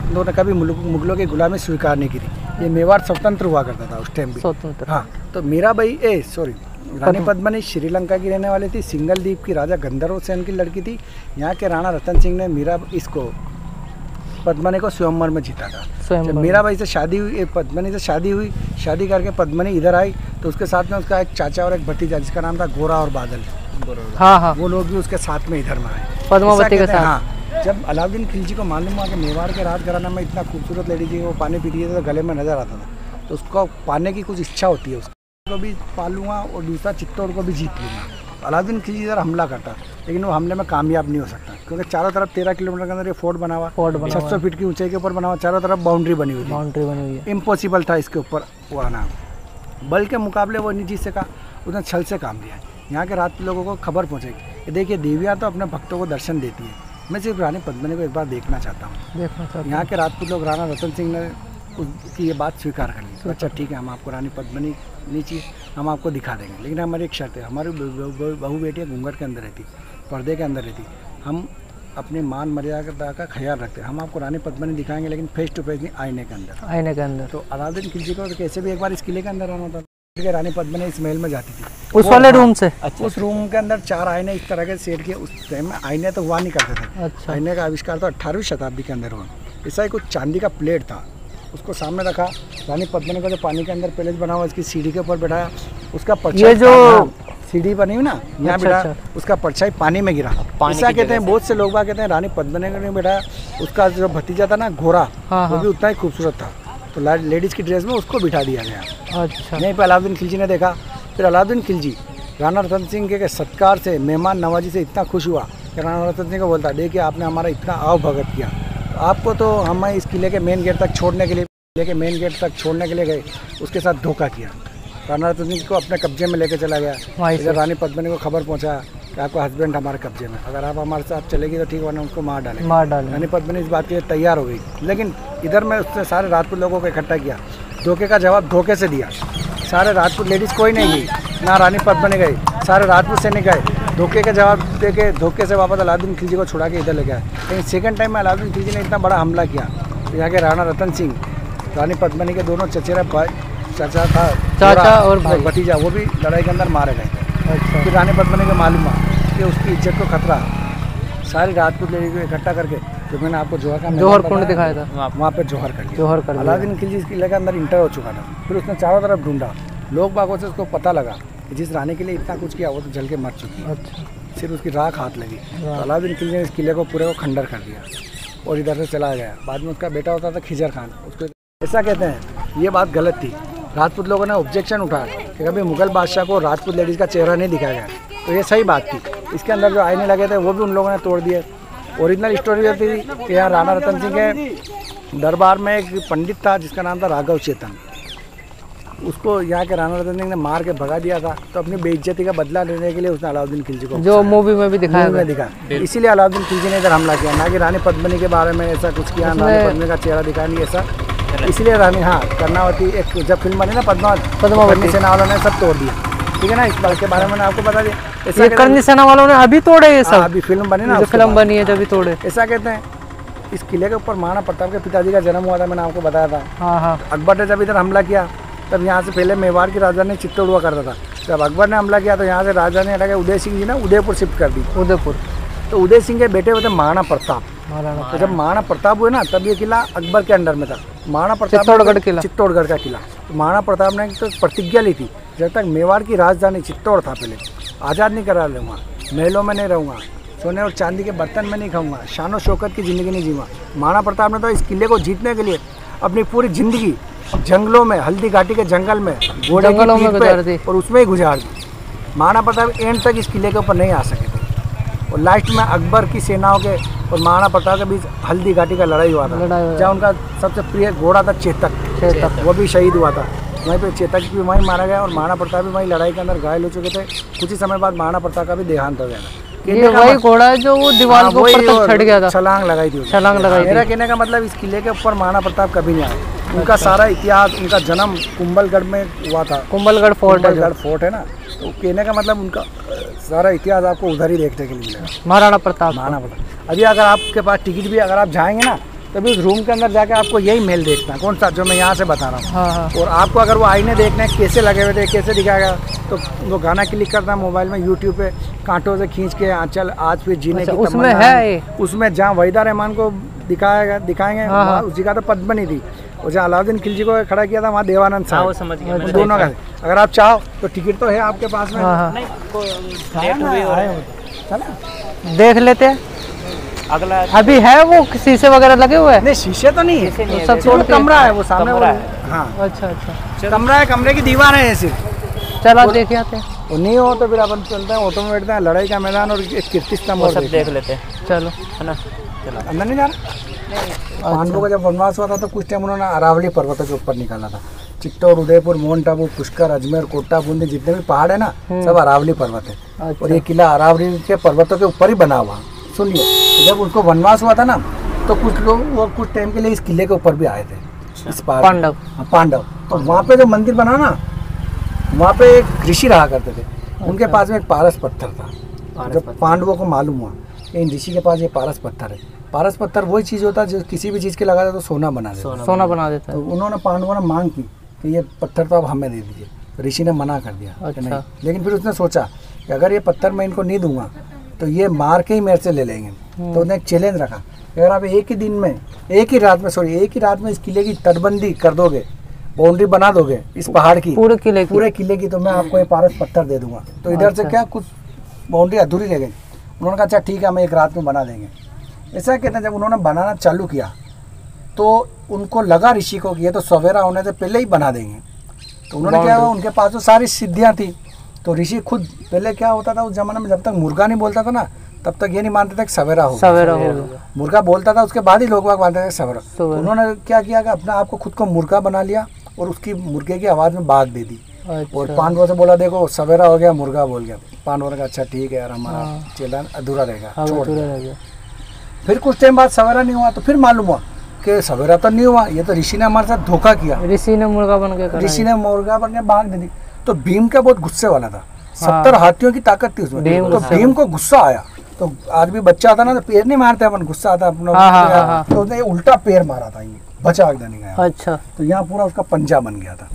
उन्होंने कभी मुगलों की गुलामी स्वीकार नहीं की थी। ये मेवाड़ स्वतंत्र हुआ करता था उस टाइम भी। स्वतंत्र। हाँ, तो मीराबाई रानी पद्मिनी श्रीलंका की रहने वाली थी। सिंगल द्वीप की राजा गंधर्व सेन की लड़की थी। यहाँ के राणा रतन सिंह ने पद्मिनी को स्वयंवर में जीता था। जब मीराबाई से शादी हुई, पद्मिनी से शादी हुई, शादी करके पद्मिनी इधर आई तो उसके साथ में उसका एक चाचा और एक भतीजा जिसका नाम था गोरा और बादल। हाँ। वो लोग भी उसके साथ में इधर में आए पद्मावती के साथ। हाँ, जब अलाउद्दीन खिलजी को मालूम हुआ कि मेवाड़ के राजघराना में इतना खूबसूरत लेडी थी, वो पानी पीती थी तो गले में नजर आता था, तो उसको पाने की कुछ इच्छा होती है, उसको भी पालूंगा और दूसरा चित्तौड़ को भी जीत लूँगा। अलाउद्दीन खिलजी इधर हमला करता, लेकिन वो हमले में कामयाब नहीं हो सकता क्योंकि चारों तरफ 13 किलोमीटर के अंदर ये फोर्ट बना हुआ, 600 फीट की ऊंचाई के ऊपर बना हुआ, चारों तरफ बाउंड्री बनी हुई है। इम्पॉसिबल था इसके ऊपर वो आना। बल के मुकाबले वो नहीं जीत सका, उसने छल से काम लिया। यहाँ के राजपूत लोगों को खबर पहुँचेगी, देखिए देवियाँ तो अपने भक्तों को दर्शन देती है, मैं सिर्फ रानी पद्मिनी को एक बार देखना चाहता हूँ। यहाँ के राजपूत लोग राणा रतन सिंह ने उसकी ये बात स्वीकार कर ली। अच्छा ठीक है, हम आपको रानी पद्मिनी नहीं चाहिए, हम आपको दिखा देंगे, लेकिन हमारी एक शर्त है, हमारी बहू बेटियाँ घूंघट के अंदर रहती, पर्दे के अंदर रहती, हम अपने मान मर्यादा का ख्याल रखते हैं, हम आपको रानी पद्मिनी दिखाएंगे लेकिन फेस टू फेस नहीं, आईने के अंदर। तो अलाउद्दीन खिलजी को कैसे भी एक बार इस किले के अंदर आना था। रानी पद्मिनी इस महल में जाती थी उस वाले रूम से। अच्छा। उस रूम के अंदर 4 आईने इस तरह के सेट किए। उस टाइम में आईने तो हुआ नहीं करते थे। अच्छा। आईने का आविष्कार तो 18वीं शताब्दी के अंदर हुआ। ऐसा ही कुछ चांदी का प्लेट था, उसको सामने रखा। रानी पद्मिनी का जो पानी के अंदर पैलेस बना हुआ, इसकी सीढ़ी के ऊपर बैठाया, उसका परछाई, ये जो सीढ़ी बनी हुई ना यहाँ बैठा, उसका परछाई पानी में गिरा। ऐसा कहते हैं बहुत से लोग कहते हैं रानी पद्मिनी को नहीं बैठाया, उसका जो भतीजा था ना घोड़ा, वो भी उतना ही खूबसूरत था, तो लेडीज की ड्रेस में उसको बिठा दिया गया। अच्छा। यहीं पर अलाउद्दीन खिलजी ने देखा। फिर अलाउद्दीन खिलजी राणा रतन सिंह के सत्कार से, मेहमान नवाजी से इतना खुश हुआ कि राणा रतन सिंह को बोलता, देखिए आपने हमारा इतना आव भगत किया, तो आपको तो हम इस किले के मेन गेट तक छोड़ने के लिए गए, उसके साथ धोखा किया। राणा रतन सिंह को अपने कब्जे में लेके चला गया। इधर रानी पद्मिनी को खबर पहुंचा कि आपका हस्बैंड हमारे कब्जे में, अगर आप हमारे साथ चलेगी तो ठीक, वरना उसको मार डाले। रानी पद्मिनी इस बात के लिए तैयार हो गई, लेकिन इधर में उसने सारे राजपूत लोगों को इकट्ठा किया, धोखे का जवाब धोखे से दिया। सारे राजपूत लेडीज़ कोई नहीं गई, ना रानी पद्मिनी गई, सारे राजपूत से नहीं गए, धोखे का जवाब दे के धोखे से वापस अलाउद्दीन खिलजी को छुड़ा के इधर ले गया। लेकिन सेकंड टाइम में अलाउद्दीन खिलजी ने इतना बड़ा हमला किया तो यहाँ के राणा रतन सिंह, रानी पद्मिनी के दोनों चचेरा भाई, चाचा और भतीजा, वो भी लड़ाई के अंदर मारे गए थे। अच्छा। फिर रानी पद्मिनी को मालूम हुआ कि उसकी इज्जत को खतरा, सारी राजपूत लेडी को इकट्ठा करके, जो मैंने आपको जोहर कुंड दिखाया था, वहाँ पे जोहर कर लिया। अलाउद्दीन खिलजी इस किले के अंदर इंटर हो चुका था। फिर उसने चारों तरफ ढूंढा, लोग बागों से उसको पता लगा कि जिस रानी के लिए इतना कुछ किया वो तो जल के मर चुकी है। अच्छा। सिर्फ उसकी राख हाथ लगी, तो अलाउद्दीन खिलजी ने इस किले को पूरे को खंडर कर दिया और इधर से चला गया। बाद में उसका बेटा होता था खिजर खान, उसको ऐसा कहते हैं। ये बात गलत थी, राजपूत लोगों ने ऑब्जेक्शन उठाया कि कभी मुगल बादशाह को राजपूत लेडीज़ का चेहरा नहीं दिखाया गया, तो ये सही बात थी। इसके अंदर जो आईने लगे थे वो भी उन लोगों ने तोड़ दिए। ओरिजिनल स्टोरी होती थी कि यहाँ राणा रतन सिंह के दरबार में एक पंडित था जिसका नाम था राघव चेतन, उसको यहाँ के राणा रतन सिंह ने मार के भगा दिया था, तो अपनी बेइज्जती का बदला लेने के लिए उसने अलाउद्दीन खिलजी को, जो मूवी में भी दिखा, इसीलिए अलाउद्दीन खिलजी ने इधर हमला किया, ना कि रानी पद्मिनी के बारे में ऐसा कुछ किया, रानी पद्मिनी का चेहरा दिखाया नहीं ऐसा। इसलिए रानी, हाँ, कर्णावती एक जब फिल्म बनी ना पद्मावती, सेना वालों ने सब तोड़ दिया, ठीक है ना। इस बात के बारे में मैंने आपको बता दिया। करनी सेना वालों ने अभी तोड़े ये सब, अभी फिल्म बनी ना, फिल्म बनी है जब तोड़े। ऐसा कहते हैं। इस किले के ऊपर महाराणा प्रताप के पिताजी का जन्म हुआ था, मैंने आपको बताया था। हाँ। अकबर ने जब इधर हमला किया तब यहाँ से पहले मेवाड़ की राजधानी चित्तौड़ हुआ करता था। जब अकबर ने हमला किया तो यहाँ से राजधानी हटा के उदय सिंह जी ने उदयपुर शिफ्ट कर दी। उदयपुर। तो उदय सिंह के बेटे हुए थे महाराणा प्रताप। तो जब महाराणा प्रताप हुए ना तब ये किला अकबर के अंडर में था। महाराणा प्रताप चित्तौड़गढ़ का किला। तो महाराणा प्रताप ने तो प्रतिज्ञा ली थी, जब तक मेवाड़ की राजधानी चित्तौड़ था पहले, आज़ाद नहीं करा लूँगा, महलों में नहीं रहूँगा, सोने और चांदी के बर्तन में नहीं खाऊंगा, शानो शौकत की ज़िंदगी नहीं जीऊँगा। महाराणा प्रताप ने तो इस किले को जीतने के लिए अपनी पूरी ज़िंदगी जंगलों में, हल्दी घाटी के जंगल में, घोड़े की पीठ पे और उसमें ही गुजार दी। महाराणा प्रताप एंड तक इस किले के ऊपर नहीं आ सके थे, और लास्ट में अकबर की सेनाओं के और महाराणा प्रताप के बीच हल्दी घाटी का लड़ाई हुआ था, जहाँ उनका सबसे प्रिय घोड़ा था चेतक, वो भी शहीद हुआ था। वहीं पे चेतक भी वहीं मारा गया और महाराणा प्रताप भी वहीं लड़ाई के अंदर घायल हो चुके थे। कुछ ही समय बाद महाराणा प्रताप का भी देहांत हो गया था। ये वही घोड़ा है जो वो दीवार के ऊपर तक चढ़ गया था, छलांग लगाई थी, छलांग लगाई थी। मेरा कहने का मतलब इस किले के ऊपर महाराणा प्रताप कभी नहीं आए। उनका सारा इतिहास, उनका जन्म कुंभलगढ़ में हुआ था। कुंभलगढ़ फोर्ट है, कुंभलगढ़ फोर्ट है ना, तो कहने का मतलब उनका सारा इतिहास आपको उधर ही देखने के लिए मिलेगा, महाराणा प्रताप। महाराणा प्रताप। अभी अगर आपके पास टिकट भी, अगर आप जाएंगे ना, तभी उस रूम के अंदर जाके आपको यही महल देखना है, कौन सा जो मैं यहाँ से बता रहा हूँ। हाँ। और आपको अगर वो आईने देखने कैसे लगे हुए थे, कैसे दिखाएगा, तो वो गाना क्लिक करना मोबाइल में, यूट्यूब पे कांटों से खींच के आंचल आज फिर जीने की उसमें है, उसमें जहाँ वहीदा रहमान को दिखाएंगे, उस जगह तो पद्मनी थी, और जहाँ अलाउद्दीन खिलजी को खड़ा किया था वहाँ देवानंद साहब, वो समझ गया दोनों का। अगर आप चाहो तो टिकट तो है आपके पास में, देख लेते हैं। अगला अभी है वो शीशे वगैरह लगे हुए हैं? नहीं, शीशे तो नहीं है, तो सब छोड़ कमरा है वो सामने वो। हाँ अच्छा कमरा है, कमरे की दीवार है सिर्फ। चलो देख आते हैं। वो नहीं हो तो फिर अपन चलते हैं, ऑटो में बैठते हैं, लड़ाई का मैदान और कीर्ति स्तंभ और सब देख लेते हैं। चलो है ना, अंदर नहीं जा रहा। पांडवों का जब वनवास हुआ था तो कुछ टाइम उन्होंने अरावली पर्वतों के ऊपर निकाला था। चित्तौड़, उदयपुर, माउंट आबू, पुष्कर, अजमेर, कोटा, बूंदी, जितने भी पहाड़ है ना, सब अरावली पर्वत है। और ये किला अरावली के पर्वतों के ऊपर ही बना हुआ। सुनिए, जब उनको वनवास हुआ था ना, तो कुछ लोग वो कुछ टाइम के लिए इस किले के ऊपर भी आए थे, इस पांडव। तो वहाँ पे जो मंदिर बना ना, वहाँ पे एक ऋषि रहा करते थे, उनके पास में एक पारस पत्थर था। जब पांडवों को मालूम हुआ कि इन ऋषि के पास ये पारस पत्थर है, पारस पत्थर वही चीज़ होता है जो किसी भी चीज़ के लगा तो सोना बना देता है। तो उन्होंने पांडवों ने मांग की कि ये पत्थर तो आप हमें दे दीजिए, तो ऋषि ने मना कर दिया कि नहीं। लेकिन फिर उसने सोचा कि अगर ये पत्थर मैं इनको नहीं दूंगा तो ये मार के ही मेरे से ले लेंगे। तो उसने एक चैलेंज रखा, अगर आप एक ही रात में इस किले की तटबंदी कर दोगे, बाउंड्री बना दोगे इस पहाड़ की, पूरे किले की, तो मैं आपको ये पारस पत्थर दे दूंगा। तो इधर से क्या कुछ बाउंड्री अधूरी रह गई। उन्होंने कहा अच्छा ठीक है, हम एक रात में बना देंगे। ऐसा कहते हैं जब उन्होंने बनाना चालू किया तो उनको लगा ऋषि को कि ये तो सवेरा होने से पहले ही बना देंगे। तो उन्होंने क्या हुआ, उनके पास तो सारी सिद्धियाँ थी। तो ऋषि खुद, पहले क्या होता था उस जमाने में, जब तक मुर्गा नहीं बोलता था ना, तब तक ये नहीं मानते थे कि सवेरा होगा। मुर्गा बोलता था, उसके बाद ही लोग मानते थे सवेरा। तो उन्होंने क्या किया कि अपने आप को खुद को मुर्गा बना लिया और उसकी मुर्गे की आवाज़ में बाग दे दी। और पांडवों से बोला देखो सवेरा हो गया, मुर्गा बोल गया। पांडवों ने कहा अच्छा ठीक है यार, हमारा चेला अधूरा रहेगा, छोड़ दो। फिर कुछ टाइम बाद सवेरा नहीं हुआ, तो फिर मालूम हुआ कि सवेरा तो नहीं हुआ, ये तो ऋषि ने हमारे साथ धोखा किया। ऋषि ने मुर्गा बन के बाग दे दी। तो भीम का बहुत गुस्से वाला था, 70 हाथियों की ताकत थी उसमें। तो भीम को गुस्सा आया। तो आज भी बच्चा आता ना तो पैर नहीं मारते अपन, गुस्सा आता अपना, तो उसने उल्टा पैर मारा था, ये बचा के नहीं गया। अच्छा, तो यहाँ पूरा उसका पंजा बन गया था।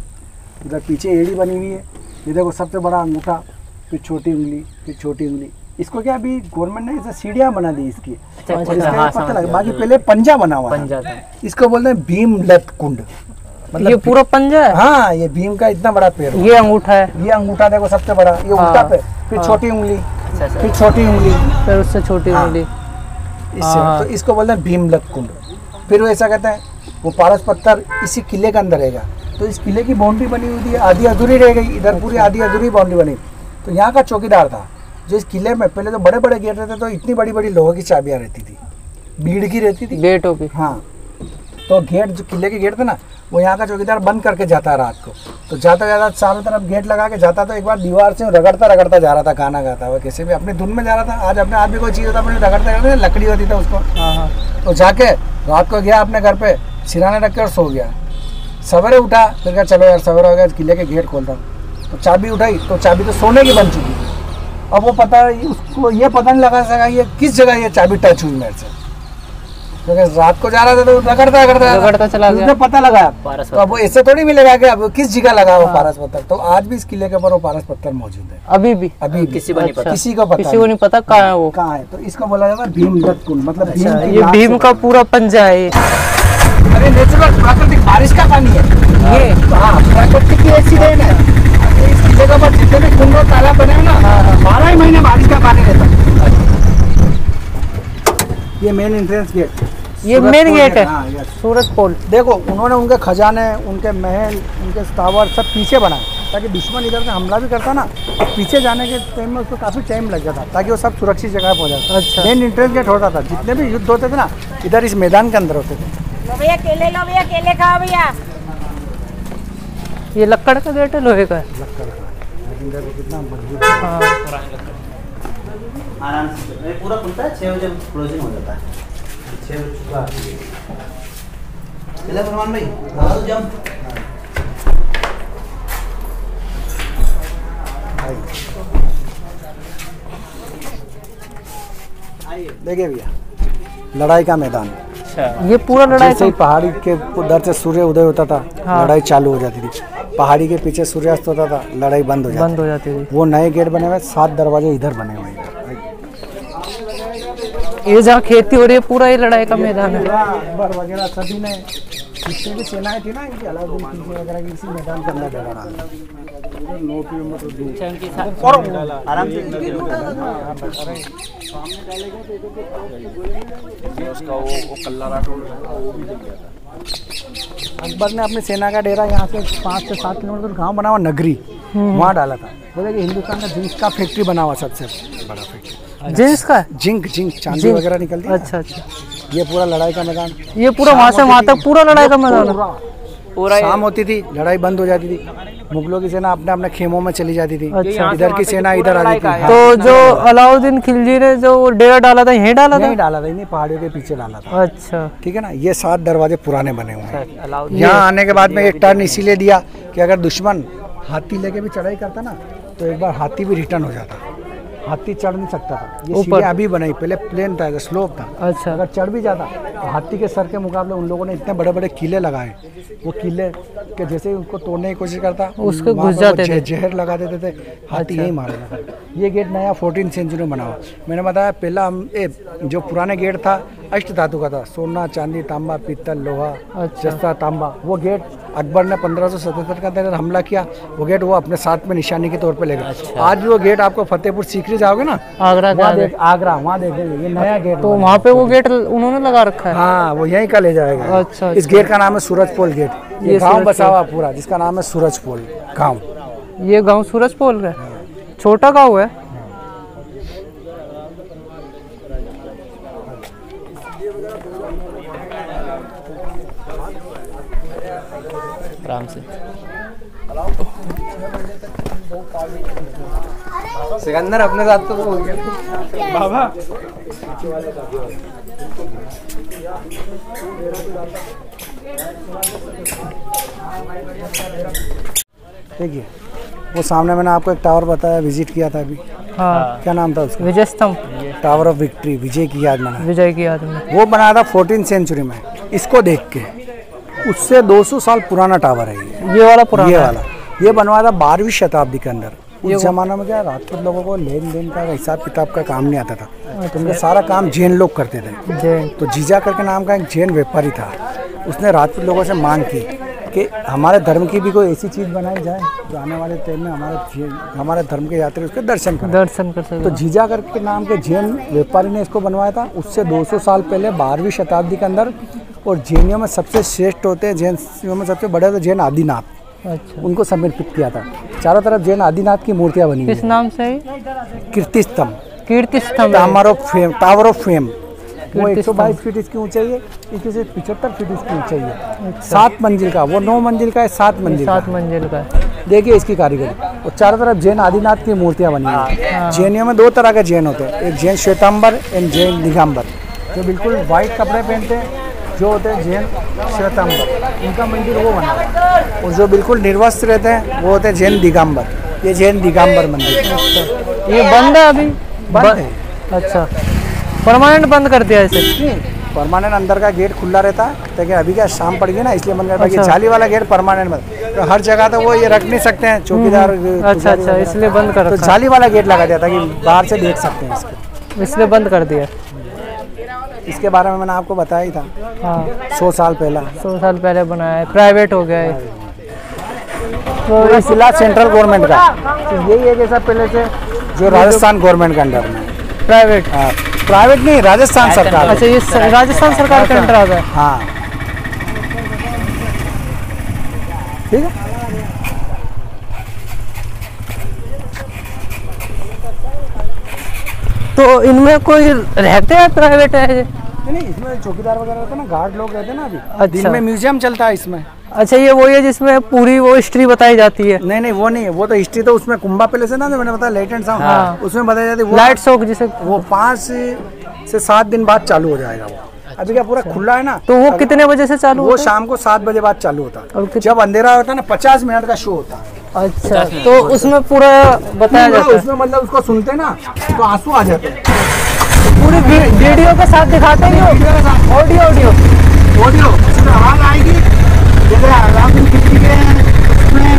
उधर पीछे एड़ी बनी हुई है, ये देखो सबसे बड़ा अंगूठा, फिर छोटी उंगली, फिर छोटी उंगली। इसको क्या अभी गवर्नमेंट ने ऐसे सीढ़ियाँ बना दी इसकी, पता लगा। बाकी पहले पंजा बना हुआ है, इसको बोलते हैं भीम लत कुंड। मतलब ये पूरा पंजा है। हाँ, ये भीम का इतना बड़ा पैर, ये अंगूठा है, ये अंगूठा देखो सबसे बड़ा, ये उल्टा पैर, फिर छोटी उंगली, फिर छोटी उंगली, फिर उससे छोटी उंगली, इससे। तो इसको बोलते हैं भीम लत कुंड। फिर वो ऐसा कहते हैं, वो पारस पत्थर इसी किले के अंदर रहेगा। तो इस किले की बाउंड्री बनी हुई थी, आधी अधूरी रह गई, इधर पूरी आधी अधूरी बाउंड्री बनी। तो यहाँ का चौकीदार था जो इस किले में, पहले तो बड़े बड़े गेट रहते, तो इतनी बड़ी बड़ी लोहे की चाबियाँ रहती थी, भीड़ की रहती थी गेटों की। हाँ, तो गेट जो किले के गेट थे ना, वो यहाँ का चौकीदार बंद करके जाता है रात को। तो जाता चारों तरफ गेट लगा के जाता, तो एक बार दीवार से रगड़ता जा रहा था, गाना गाता हुआ, कैसे भी अपनी धुन में जा रहा था। आज अपने आप भी कोई चीज़ होता अपने रगड़ता, लकड़ी होती था उसको। तो जाके रात को गया अपने घर पे, सिराने रख के और सो गया। सवेरे उठा, फिर कहा चलो यार सवेरा हो गया, किले के गेट खोलता। तो चाबी उठाई, तो चाबी तो सोने की बन चुकी। अब वो उसको ये पता नहीं लगा सका ये किस जगह ये चाबी टच हुई मेरे से, क्योंकि रात को जा रहा था तो रगड़ता चला गया, उसने पता लगा। तो अब वो ऐसे थोड़ी मिलेगा कि अब किस जगह लगा वो पारस पत्थर। तो आज भी इस किले के ऊपर वो पारस पत्थर मौजूद है, अभी भी किसी को नहीं पता कहाँ है वो, कहाँ है। तो इसको बोला जाता है भीम लत कुंड, मतलब ये भीम का पूरा पंजा है। अरे नेचुरल प्राकृतिक बारिश का पानी है ये। हाँ, प्राकृतिक की ऐसी रेन है। इस किले के ऊपर जितने भी कुंड और तालाब बने हैं ना, 12 ही महीने बारिश का पानी रहता है। ये मेन एंट्रेंस गेट, ये मेन गेट है। हाँ, सूरज पोल। देखो उन्होंने उनके खजाने, उनके महल, उनके टावर सब पीछे बनाए, ताकि दुश्मन इधर से हमला भी करता ना, तो पीछे जाने के टाइम में उसको काफ़ी टाइम लग जाता, ताकि वो सब सुरक्षित जगह पहुँच जाता। अच्छा, मेन एंट्रेंस गेट होता था। जितने भी युद्ध होते थे ना, इधर इस मैदान के अंदर होते थे। लो भैया केले खाओ भैया। ये लक्कड़ का गेट है, लोहे का है, लक्कड़ का, लेकिन देखो कितना मजबूत है। आराम से पूरा खुलता है, 6 बजे क्लोजिंग हो जाता है। 6 बजे सुबह चले फरमान भाई, लगा दो जंप। देखिए भैया, लड़ाई का मैदान। ये पूरा लड़ाई जैसे ही पहाड़ी के उधर से सूर्य उदय होता था, लड़ाई चालू हो जाती थी। पहाड़ी के पीछे सूर्यास्त होता था, लड़ाई बंद हो जाती थी। वो नए गेट बने हुए, 7 दरवाजे इधर बने हुए हैं। ये जहाँ खेती हो रही है पूरा ये लड़ाई का मैदान है। अकबर वगैरह सभी ने, जितनी भी सेनाएं थी ना इनकी, अलाउद्दीन खिलजी वगैरह की, इसी मैदान के अंदर डेरा डाला। आराम से अकबर ने अपनी सेना का डेरा यहाँ से 5 से 7 किलोमीटर गांव बना हुआ नगरी, वहाँ डाला था। बोले कि हिंदुस्तान का जिंक का फैक्ट्री बना हुआ सबसे बड़ा फैक्ट्री। जिंक का? जिंक चांदी वगैरह निकलती है। अच्छा। ये पूरा लड़ाई का मैदान, ये पूरा वहाँ से वहाँ तक पूरा लड़ाई का मैदान है। पूरा शाम होती थी, लड़ाई बंद हो जाती थी। मुगलों की सेना अपने अपने खेमों में चली जाती थी। अच्छा। इधर की सेना इधर आ जाती थी। तो जो अलाउद्दीन खिलजी ने जो डेरा डाला था, यहीं डाला था? नहीं डाला था, इन्हीं पहाड़ियों के पीछे डाला था। अच्छा, ठीक है ना। ये 7 दरवाजे पुराने बने हुए हैं। यहाँ आने के बाद में एक टर्न इसीलिए दिया कि अगर दुश्मन हाथी लेके भी चढ़ाई करता ना, तो एक बार हाथी भी रिटर्न हो जाता। हाथी चढ़ नहीं सकता था। ये सीढ़ियाँ अभी बनाई, पहले प्लेन था, स्लोप था। अच्छा। अगर चढ़ भी जाता तो हाथी के सर के मुकाबले उन लोगों ने इतने बड़े बड़े किले लगाए, वो किले के जैसे ही उनको तोड़ने की कोशिश करता, उसको घुस जाते थे, जहर लगा देते थे, हाथी यही मार देता। ये गेट नया 14th सेंचुरी में बना हुआ। मैंने बताया पहला जो पुराने गेट था अष्ट धातु का था, सोना, चांदी, तांबा, पीतल, लोहा, जस्ता, तांबा। वो गेट अकबर ने 1577 का अंदर हमला किया, वो गेट वो अपने साथ में निशानी के तौर पे ले गए। आज भी वो गेट आपको फतेहपुर सीकरी जाओगे ना, आगरा वहाँ देखेंगे ये नया गेट। तो वहाँ पे वो गेट उन्होंने लगा रखा है? हाँ, वो यहीं का ले जाएगा। अच्छा। इस गेट का नाम है सूरजपोल गेट। ये गांव बसा हुआ पूरा, जिसका नाम है सूरजपोल गांव। ये गांव सूरजपोल का छोटा गांव है। आराम से सिकंदर अपने साथ तो हो गया बाबा। देखिए वो सामने मैंने आपको एक टावर बताया, विजिट किया था अभी। हाँ। क्या नाम था उसका? विजय स्तंभ, टावर ऑफ विक्ट्री, विजय की याद में। विजय की याद में वो बनाया था 14th सेंचुरी में। इसको देख के उससे 200 साल पुराना टावर है ये वाला पुराना। ये वाला ये बनवाया था 12वीं शताब्दी के अंदर। उस जमाना में क्या राजपूत लोगों को लेन देन का हिसाब किताब का काम नहीं आता था। तो उनका सारा काम जैन लोग करते थे। तो जीजा करके नाम का एक जैन व्यापारी था, उसने राजपूत लोगों से मांग की कि हमारे धर्म की भी कोई ऐसी चीज़ बनाई जाए जो आने वाले टाइम में हमारे धर्म के यात्री उसके दर्शन कर सकें। तो जीजा करके नाम के जैन व्यापारी ने इसको बनवाया था। उससे 200 साल पहले 12वीं शताब्दी के अंदर। और जैनियों में सबसे श्रेष्ठ होते हैं, जैनियों में सबसे बड़े होते जैन आदिनाथ। अच्छा। उनको समर्पित किया था। चारों तरफ जैन आदिनाथ की मूर्तियां बनी। किस नाम से? कीर्तिस्तंभ। Tower of fame. वो 122 फीट इसकी ऊंचाई है, इसकी से 75 फीट इसकी ऊंचाई है। 7 मंजिल का, वो 9 मंजिल का है, 7 मंजिल का। देखिए इसकी कारीगरी। और चारों तरफ जैन आदिनाथ की मूर्तियां बनी हैं। जैनियों में 2 तरह के जैन होते हैं, एक जैन श्वेतांबर, एक जैन दिगंबर। जो बिल्कुल वाइट कपड़े पहनते हैं जो होते हैं जैन श्वेतांबर, उनका मंदिर वो बना है। और जो बिल्कुल निर्वस्त्र रहते हैं वो होते हैं जैन दिगंबर। ये जैन दिगंबर मंदिर। ये बंद है अभी? बंद है। अच्छा, परमानेंट बंद कर दिया इसे? परमानेंट अंदर का गेट खुला रहता है, लेकिन अभी क्या शाम पड़ गई ना, इसलिए बंद करता है। जाली वाला गेट परमानेंट बंद। तो हर जगह तो वो ये रख नहीं सकते हैं चौकीदार। अच्छा, इसलिए बंद कर। तो जाली वाला गेट लगा दिया ताकि बाहर से देख सकते हैं इसको, इसलिए बंद कर दिया। इसके बारे में मैंने आपको बताया ही था। हाँ, 100 साल पहले। 100 साल पहले बनाया है, प्राइवेट हो गया है। तो इस किला सेंट्रल गवर्नमेंट का। तो यही एक ऐसा पहले से जो राजस्थान गवर्नमेंट के अंडर में। प्राइवेट? प्राइवेट नहीं, राजस्थान सरकार। अच्छा, ये राजस्थान सरकार के अंडर आता है। हाँ, ठीक है। तो इनमें कोई रहते हैं प्राइवेट है? नहीं, इसमें चौकीदार वगैरह रहते ना, गार्ड लोग रहते ना अभी। अच्छा। दिन में म्यूजियम चलता है इसमें। अच्छा, ये वही है जिसमें पूरी वो हिस्ट्री बताई जाती है? नहीं, वो नहीं है, वो तो हिस्ट्री तो उसमें कुंभा पैलेस है ना, जो मैंने बताया लाइट एंड साउंड, उसमें बताई जाती है। लाइट शो जिसे वो 5 से 7 दिन बाद चालू हो जाएगा वो। अभी क्या पूरा खुला है ना, तो वो कितने बजे से चालू वो होता है? शाम को 7 बजे बाद चालू होता और है। जब अंधेरा होता है ना, 50 मिनट का शो होता है। अच्छा, तो उसमें पूरा बताया जाता है? उसमें मतलब उसको सुनते ना तो आंसू आ जाते हैं। पूरी वीडियो के साथ दिखाते हैं? ऑडियो इसमें आवाज आएगी, जैसे अलाउद्दीन खिलजी के उसमें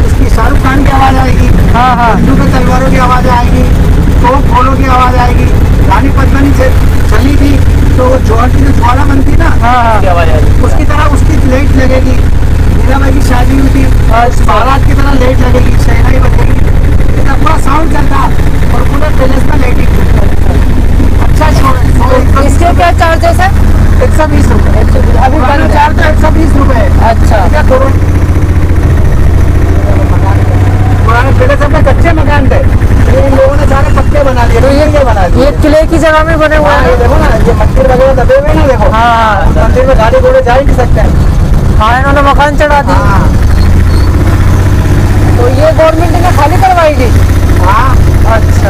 उसकी शाहरुख खान की आवाज आएगी, बंदूक के तलवारों की आवाज आएगी, तोप गोलों की आवाज आएगी। रानी पद्मिनी से चली थी तो जौहर की जो ज्वाला बनती ना, उसकी तरह उसकी लाइट लगेगी। मीराबाई की शादी हुई थी, बारात की तरह लाइट लगेगी, शहनाई बजेगी, इतना पूरा साउंड चलता और पूरे पैलेस में लाइटिंग। अच्छा शो है। इसके क्या चार्जेस है? 120 रुपए। अभी पहले चार्ज तो 120 रुपए। अच्छा, क्या करो, पुराने पहले सब में कच्चे मकान थे, इन लोगों ने सारे पक्के बना दिए। तो ये बना दिए, ये किले की जगह में बने हुए हैं। देखो ना, ये मंदिर वगैरह दबे हुए ना, देखो। हाँ, मंदिर में गाड़ी घोड़े जा ही नहीं सकते हैं। हाँ, इन्होंने मकान चढ़ा दिया। हाँ, तो ये गवर्नमेंट ने खाली करवाएगी? हाँ। अच्छा।